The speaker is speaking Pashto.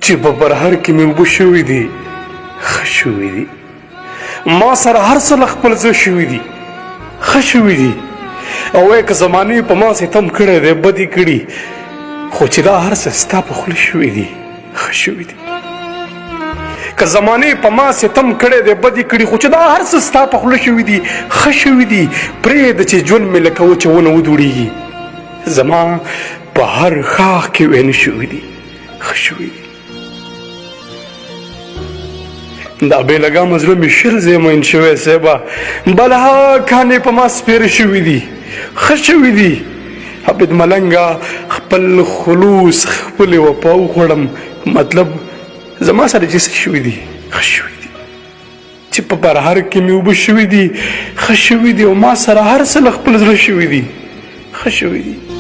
چې په برهر کې مې اوبه شوي دي ښه شوي دي ما سره هر څه له خپل زړه شوي دي ښه شوي دي او وایي که زمانې په ما ستم کړی دی بدې کړي خو چې دا هر څه ستا په خوله شوي دي ښه شوي دي که زمانې په ما ستم کړی دی بدې کړي خو چې دا هر څه ستا په خوله شوي دي ښه شوي دي پرېږده چې ژوند مې لکه وچه ونه ودوړېږي زما په هر ښاخ کې وینې شوي دي ښه شوي دي دا بې لګامه زړه مې شل ځای مین شوی صیبه بلها کانې په ما سپېره شوي دي ښه شوي دي عبد ملنګه خپل خلوص خپلې وفا وخوړم مطلب زما سره چې څه شوي دي ښه شوي دي چې په پرهر کې مې اوبه شوي دي ښه شوي دي او ما سره هر څه له خپل زړه شوي دي ښه شوي دي